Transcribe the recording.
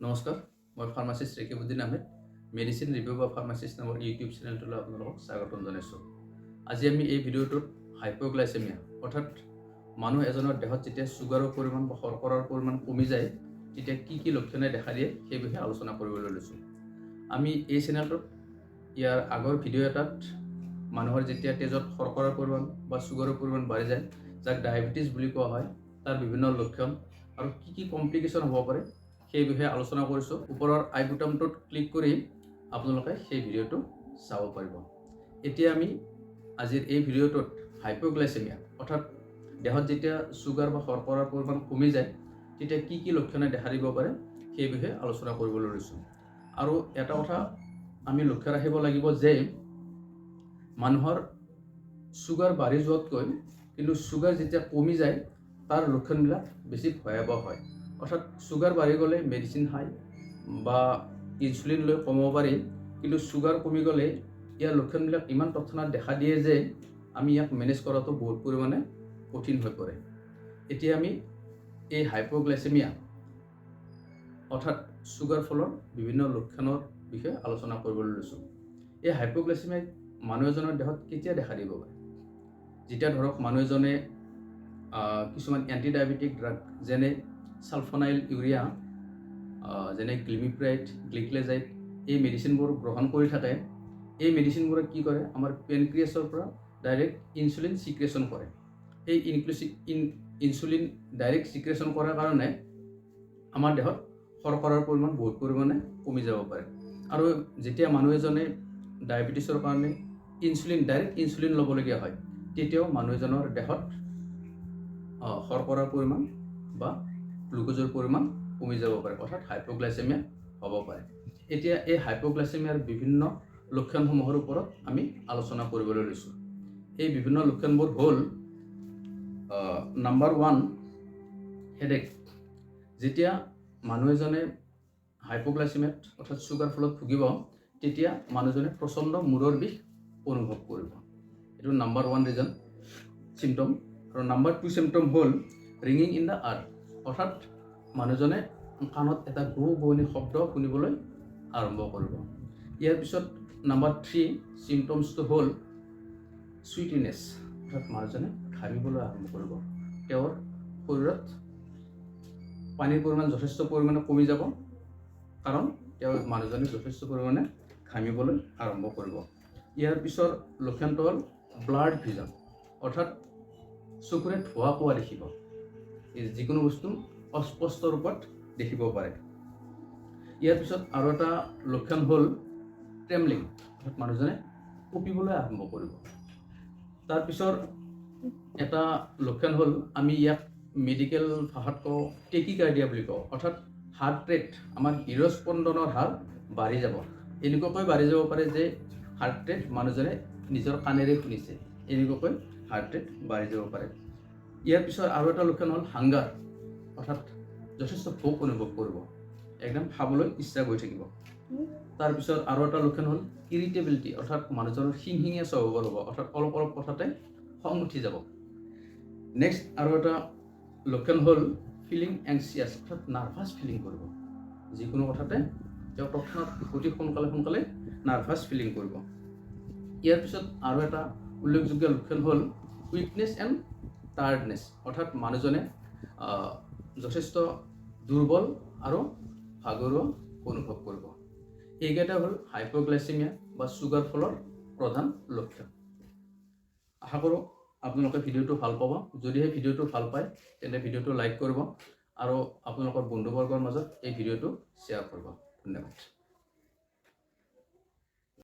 নমস্কাৰ, মই pharmacist Rekibuddin Ahmed medicine review বা ফাৰ্মাচিষ্ট নামৰ ইউটিউব চেনেলটোলৈ আপোনালোকক স্বাগতম জনাইছোঁ। আজি আমি এই ভিডিঅ'টোত হাইপোগ্লাইচেমিয়া অৰ্থাৎ মানুহ এজনৰ দেহত যেতিয়া চুগাৰৰ পৰিমাণ বা শৰ্কৰাৰ পৰিমাণ কমি যায় তেতিয়া কি লক্ষণে দেখা দিয়ে সেই বিষয়ে আলোচনা কৰিবলৈ লৈছোঁ। আমি এই চেনেলটোত ইয়াৰ আগৰ ভিডিঅ' এটাত মানুহৰ যেতিয়া তেজত শৰ্কৰাৰ পৰিমাণ বা চুগাৰৰ পৰিমাণ বাঢ়ি যায়, যাক ডায়েবেটিছ বুলি কোৱা হয়, তাৰ বিভিন্ন লক্ষণ আৰু কি কমপ্লিকেশ্যন হ'ব পাৰে সেই বিষয়ে আলোচনা কৰিছোঁ। ওপৰৰ আই বুটামটোত ক্লিক কৰি আপোনালোকে সেই ভিডিঅ'টো চাব পাৰিব। এতিয়া আমি আজিৰ এই ভিডিঅ'টোত হাইপোগ্লাইচেমিয়া অৰ্থাৎ দেহত যেতিয়া চুগাৰ বা শৰ্কৰাৰ পৰিমাণ কমি যায় তেতিয়া কি লক্ষণে দেখা দিব পাৰে সেই বিষয়ে আলোচনা কৰিবলৈ লৈছোঁ। আৰু এটা কথা আমি লক্ষ্য ৰাখিব লাগিব যে মানুহৰ চুগাৰ বাঢ়ি যোৱাতকৈ কিন্তু চুগাৰ যেতিয়া কমি যায় তাৰ লক্ষণবিলাক বেছি ভয়াৱহ হয়। অৰ্থাৎ চুগাৰ বাঢ়ি গ'লে মেডিচিন খাই বা ইনচুলিন লৈ কমাব পাৰি, কিন্তু চুগাৰ কমি গ'লে ইয়াৰ লক্ষণবিলাক ইমান তৎক্ষণাত দেখা দিয়ে যে আমি ইয়াক মেনেজ কৰাটো বহুত পৰিমাণে কঠিন হৈ পৰে। এতিয়া আমি এই হাইপোগ্লাইচেমিয়া অৰ্থাৎ চুগাৰ ফলৰ বিভিন্ন লক্ষণৰ বিষয়ে আলোচনা কৰিবলৈ লৈছোঁ। এই হাইপোগ্লাইচেমিয়া মানুহ এজনৰ দেহত কেতিয়া দেখা দিব পাৰে? যেতিয়া ধৰক মানুহ এজনে কিছুমান এণ্টি ডায়েবেটিক ড্ৰাগ যেনে সালফনাইল ইউৰিয়া, যেনে গ্লিমিপ্ৰাইড, গ্লিকলেজাইড এই মেডিচিনবোৰ গ্ৰহণ কৰি থাকে। এই মেডিচিনবোৰে কি কৰে, আমাৰ পেনক্ৰিয়াছৰ পৰা ডাইৰেক্ট ইনচুলিন চিক্ৰেশ্যন কৰে। এই ইনচুলিন ডাইৰেক্ট চিক্ৰেশ্যন কৰাৰ কাৰণে আমাৰ দেহত শৰ্কৰাৰ পৰিমাণ বহুত পৰিমাণে কমি যাব পাৰে। আৰু যেতিয়া মানুহ এজনে ডায়েবেটিছৰ কাৰণে ডাইৰেক্ট ইনচুলিন ল'বলগীয়া হয় তেতিয়াও মানুহ এজনৰ দেহত শৰ্কৰাৰ পৰিমাণ বা গ্লুক'জৰ পৰিমাণ কমি যাব পাৰে, অৰ্থাৎ হাইপোগ্লাইচেমিয়া হ'ব পাৰে। এতিয়া এই হাইপোগ্লাইচেমিয়াৰ বিভিন্ন লক্ষণসমূহৰ ওপৰত আমি আলোচনা কৰিবলৈ লৈছোঁ। এই বিভিন্ন লক্ষণবোৰ হ'ল নাম্বাৰ 1 হেডেক। যেতিয়া মানুহ এজনে হাইপোগ্লাইচেমিয়াত অৰ্থাৎ চুগাৰ ফলত ভুগিব তেতিয়া মানুহজনে প্ৰচণ্ড মূৰৰ বিষ অনুভৱ কৰিব। এইটো নাম্বাৰ 1 ৰিজন চিমটম। আৰু নাম্বাৰ 2 চিমটম হ'ল ৰিঙিং ইন দ্য আৰ্থ, অৰ্থাৎ মানুহজনে কাণত এটা গুণগুণনি শব্দ শুনিবলৈ আৰম্ভ কৰিব। ইয়াৰ পিছত নাম্বাৰ 3 চিমটমছটো হ'ল চুইটিনেছ, অৰ্থাৎ মানুহজনে ঘামিবলৈ আৰম্ভ কৰিব। তেওঁৰ শৰীৰত পানীৰ পৰিমাণ যথেষ্ট পৰিমাণে কমি যাব, কাৰণ মানুহজনে যথেষ্ট পৰিমাণে ঘামিবলৈ আৰম্ভ কৰিব। ইয়াৰ পিছৰ লক্ষণটো হ'ল ব্লাৰ্ড ভিজন, অৰ্থাৎ চকুৰে ধোঁৱা কোৱা দেখিব। যিকোনো বস্তু অস্পষ্ট ৰূপত দেখিব পাৰে। ইয়াৰ পিছত আৰু এটা লক্ষণ হ'ল ট্ৰেমলিং, অৰ্থাৎ মানুহজনে কঁপিবলৈ আৰম্ভ কৰিব। তাৰপিছৰ এটা লক্ষণ হ'ল, আমি ইয়াক মেডিকেল ভাষাত কওঁ টেকিকাৰ্ডিয়া বুলি কওঁ, অৰ্থাৎ হাৰ্ট ৰেট, আমাৰ হৃদস্পন্দনৰ হাৰ বাঢ়ি যাব। এনেকুৱাকৈ বাঢ়ি যাব পাৰে যে হাৰ্ট ৰেট মানুহজনে নিজৰ কাণেৰে শুনিছে, এনেকুৱাকৈ হাৰ্ট ৰেট বাঢ়ি যাব পাৰে। ইয়াৰ পিছত আৰু এটা লক্ষণ হ'ল হাংগাৰ, অৰ্থাৎ যথেষ্ট ভোক অনুভৱ কৰিব, একদম খাবলৈ ইচ্ছা গৈ থাকিব। তাৰপিছত আৰু এটা লক্ষণ হ'ল ইৰিটেবিলিটি, অৰ্থাৎ মানুহজনৰ খিংখিঙীয়া স্বভাৱৰ হ'ব, অৰ্থাৎ অলপ কথাতে খং উঠি যাব। নেক্সট আৰু এটা লক্ষণ হ'ল ফিলিং এংচিয়াছ, অৰ্থাৎ নাৰ্ভাছ ফিলিং কৰিব। যিকোনো কথাতে তেওঁ তৎক্ষণাৎ অতি সোনকালে নাৰ্ভাছ ফিলিং কৰিব। ইয়াৰ পিছত আৰু এটা উল্লেখযোগ্য লক্ষণ হ'ল উইকনেছ এণ্ড টায়াৰ্ডনেছ, অৰ্থাৎ মানুহজনে যথেষ্ট দুৰ্বল আৰু ভাগৰুৱা অনুভৱ কৰিব। এইকেইটা হ'ল হাইপোগ্লাইচেমিয়া বা চুগাৰ ফলৰ প্ৰধান লক্ষণ। আশা কৰোঁ আপোনালোকে ভিডিঅ'টো ভাল পাব। যদিহে ভিডিঅ'টো ভাল পায় তেন্তে ভিডিঅ'টো লাইক কৰিব আৰু আপোনালোকৰ বন্ধুবৰ্গৰ মাজত এই ভিডিঅ'টো শ্বেয়াৰ কৰিব। ধন্যবাদ।